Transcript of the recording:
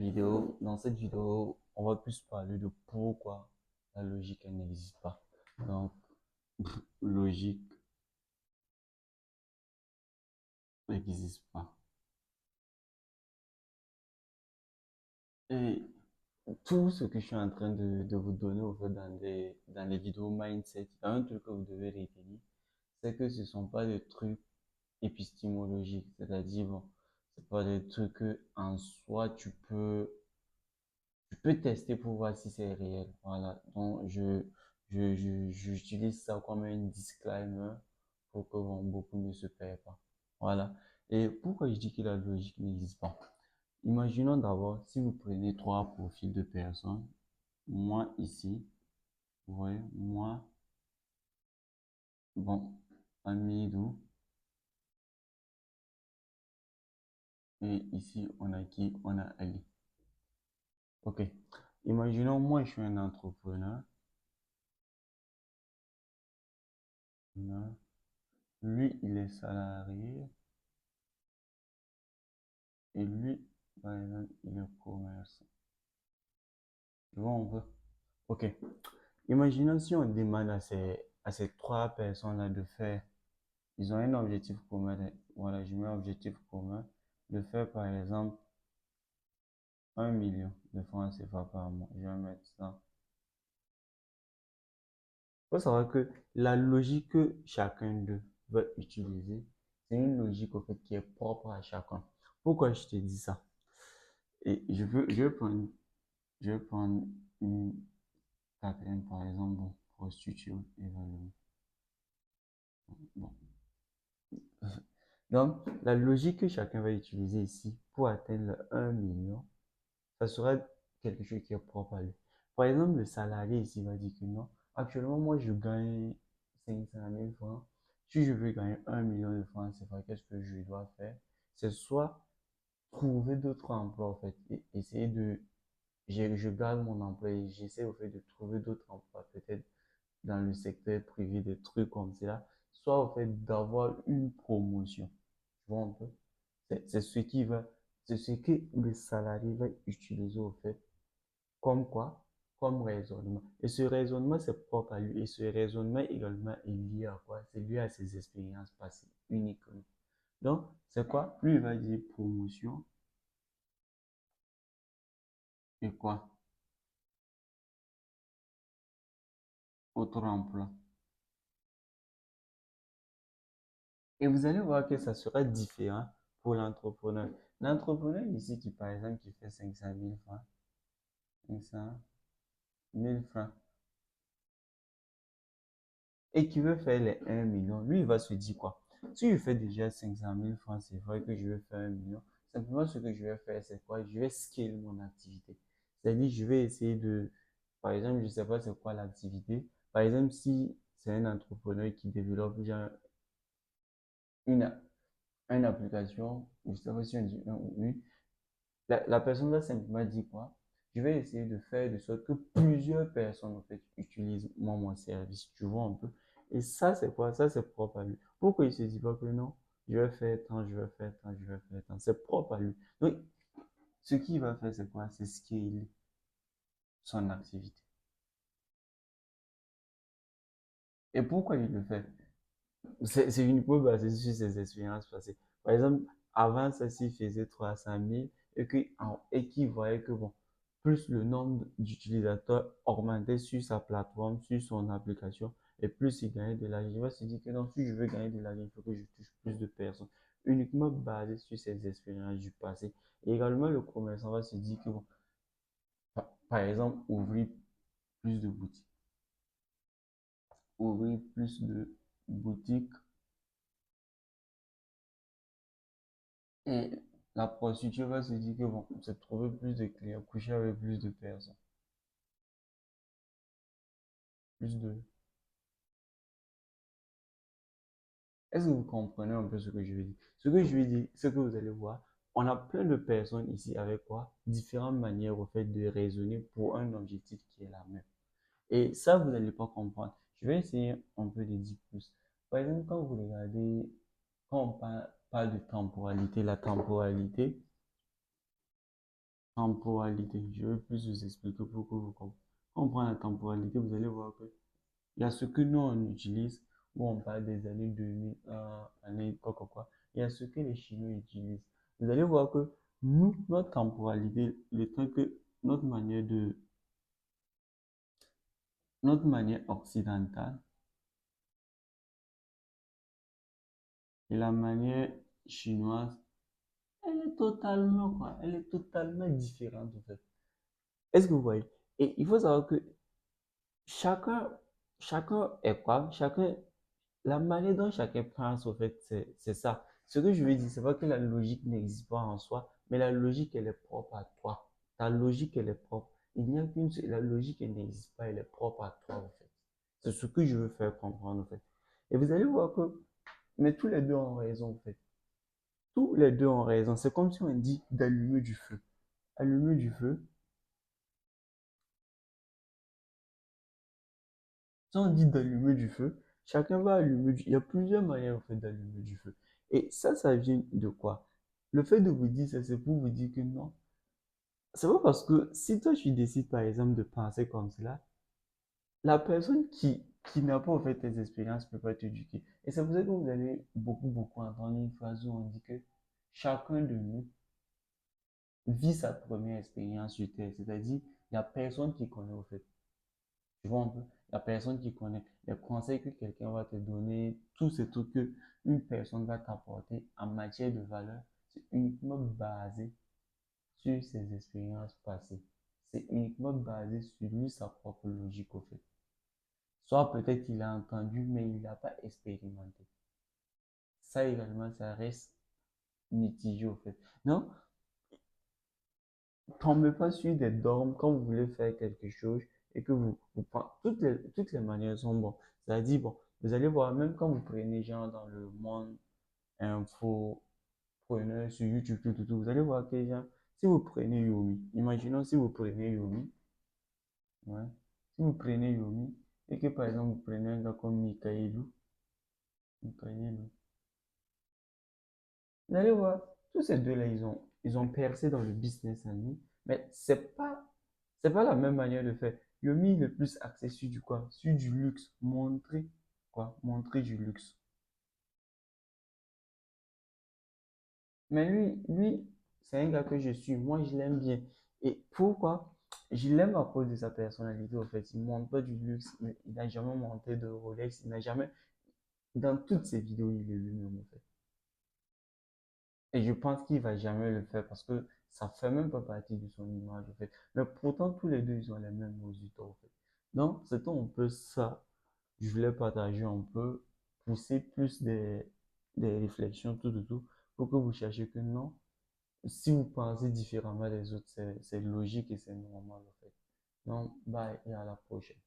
Dans cette vidéo, on va plus parler de pourquoi la logique elle n'existe pas. Donc, logique n'existe pas. Et tout ce que je suis en train de vous donner au fait dans les vidéos mindset, il y a un truc que vous devez retenir, c'est que ce ne sont pas des trucs épistémologiques, c'est-à-dire, bon, c'est pas des trucs que en soi tu peux tester pour voir si c'est réel. Voilà. Donc, j'utilise ça comme un disclaimer pour que bon, beaucoup ne se perdent pas. Voilà. Et pourquoi je dis que la logique n'existe pas? Imaginons d'abord, si vous prenez trois profils de personnes, moi ici, vous voyez, moi, bon, Amidou, et ici, on a qui? On a Ali. Ok. Imaginons, moi, je suis un entrepreneur. Lui, il est salarié. Et lui, par exemple, il est commerçant. Tu vois, on veut. Ok. Imaginons si on demande à ces trois personnes-là de faire, ils ont un objectif commun. Voilà, je mets un objectif commun de faire, par exemple, 1 million de francs CFA par mois. Je vais mettre ça. Il faut savoir que la logique que chacun d'eux va utiliser, c'est une logique au fait qui est propre à chacun. Pourquoi je te dis ça? Et je vais prendre une quatrième, par exemple, bon, prostituée éventuellement. Bon. Donc, la logique que chacun va utiliser ici pour atteindre le 1 million, ça sera quelque chose qui est propre à lui. Par exemple, le salarié ici va dire que non, actuellement, moi, je gagne 500 000 francs. Si je veux gagner 1 million de francs, c'est vrai, qu'est-ce que je dois faire? C'est soit trouver d'autres emplois, en fait, et essayer de, je garde mon emploi et j'essaie, au fait, de trouver d'autres emplois, peut-être dans le secteur privé, des trucs comme cela, soit au fait d'avoir une promotion. Tu vois un peu? C'est ce qui va, c'est ce que le salarié va utiliser au fait, comme quoi? Comme raisonnement. Et ce raisonnement, c'est propre à lui. Et ce raisonnement également est lié à quoi? C'est lié à ses expériences passées uniquement. Donc, c'est quoi? Lui, il va dire promotion et quoi? Autre emploi. Et vous allez voir que ça sera différent pour l'entrepreneur. L'entrepreneur ici qui, par exemple, qui fait 500 000 francs, 500 000 francs, et qui veut faire les 1 million, lui, il va se dire quoi? Si je fais déjà 500 000 francs, c'est vrai que je vais faire 1 million. Simplement, ce que je vais faire, c'est quoi? Je vais scale mon activité. C'est-à-dire, je vais essayer de, par exemple, je ne sais pas c'est quoi l'activité. Par exemple, si c'est un entrepreneur qui développe genre une, une application, je ne sais pas si on dit un ou une, la personne va simplement dire quoi? Je vais essayer de faire de sorte que plusieurs personnes en fait utilisent mon service. Tu vois un peu. Et ça, c'est quoi? Ça, c'est propre à lui. Pourquoi il ne se dit pas que non? Je vais faire tant, je vais faire tant, je vais faire tant. C'est propre à lui. Donc, ce qu'il va faire, c'est quoi? C'est scaler son activité. Et pourquoi il le fait? C'est uniquement basé sur ses expériences passées. Par exemple, avant ça, s'il faisait 300 000 et qu'il voyait que, bon, plus le nombre d'utilisateurs augmentait sur sa plateforme, sur son application, et plus il gagnait de l'argent, il va se dire que non, si je veux gagner de l'argent, il faut que je touche plus de personnes. Uniquement basé sur ses expériences du passé. Et également, le commerçant va se dire que, bon, par exemple, ouvrir plus de boutiques. Et la prostituée va se dire que bon, c'est trouver plus de clients, coucher avec plus de personnes, plus de... Est-ce que vous comprenez un peu ce que je veux dire? Ce que je veux dire, ce que vous allez voir, on a plein de personnes ici avec quoi? Différentes manières au fait de raisonner pour un objectif qui est la même. Et ça, vous n'allez pas comprendre. Je vais essayer un peu de dire plus. Par exemple, quand vous regardez, quand on parle de temporalité, la temporalité, temporalité. Je vais plus vous expliquer pour que vous compreniez. Quand on prend la temporalité, vous allez voir que il y a ce que nous on utilise, où on parle des années 2000, années quoi, quoi, quoi. Il y a ce que les Chinois utilisent. Vous allez voir que nous, notre temporalité, le truc que notre manière occidentale et la manière chinoise, elle est totalement différente en fait. Est-ce que vous voyez? Et il faut savoir que chacun, chacun est quoi? La manière dont chacun pense, au fait, c'est ça. Ce que je veux dire, c'est pas que la logique n'existe pas en soi, mais la logique, elle est propre à toi. Ta logique, elle est propre. Il n'y a qu'une seule, la logique, elle n'existe pas, elle est propre à toi, en fait. C'est ce que je veux faire comprendre, en fait. Et vous allez voir que, mais tous les deux ont raison, en fait. Tous les deux ont raison. C'est comme si on dit d'allumer du feu. Allumer du feu. Si on dit d'allumer du feu, chacun va allumer du... Il y a plusieurs manières en fait d'allumer du feu. Et ça vient de quoi? Le fait de vous dire ça, c'est pour vous dire que non. C'est pas parce que si toi tu décides par exemple de penser comme cela, la personne qui n'a pas en fait tes expériences ne peut pas t'éduquer. Et c'est pour ça que vous allez beaucoup entendre une phrase où on dit que chacun de nous vit sa première expérience sur Terre. C'est-à-dire, il n'y a personne qui connaît en fait. Tu vois un peu, la personne qui connaît les conseils que quelqu'un va te donner, tous ces trucs que une personne va t'apporter en matière de valeur, c'est uniquement basé sur ses expériences passées. C'est uniquement basé sur lui, sa propre logique au fait. Soit peut-être il a entendu, mais il n'a pas expérimenté. Ça également, ça reste mitigé au fait. Non, tombez pas sur des dogmes quand vous voulez faire quelque chose et que toutes les manières sont bonnes. C'est-à-dire, bon, vous allez voir, même quand vous prenez genre dans le monde info, prenez sur YouTube, vous allez voir que genre, si vous prenez Yomi, imaginons si vous prenez Yomi, ouais, si vous prenez Yomi et que par exemple vous prenez un gars comme Mikaelou, vous allez voir, tous ces deux-là, ils ont percé dans le business en ligne, mais c'est pas la même manière de faire. Yomi, il est plus axé sur du quoi? Sur du luxe. Montrer, quoi? Montrer du luxe. Mais c'est un gars que je suis. Moi, je l'aime bien. Et pourquoi? Je l'aime à cause de sa personnalité, en fait. Il ne montre pas du luxe. Il n'a jamais monté de Rolex. Il n'a jamais. Dans toutes ses vidéos, il est lui-même, en fait. Et je pense qu'il va jamais le faire parce que ça fait même pas partie de son image, en fait. Mais pourtant, tous les deux, ils ont les mêmes résultats, en fait. Donc, c'est un peu ça. Je voulais partager un peu, pousser plus des réflexions, tout, pour que vous cherchiez que non. Si vous pensez différemment des autres, c'est logique et c'est normal, en fait. Donc, bye et à la prochaine.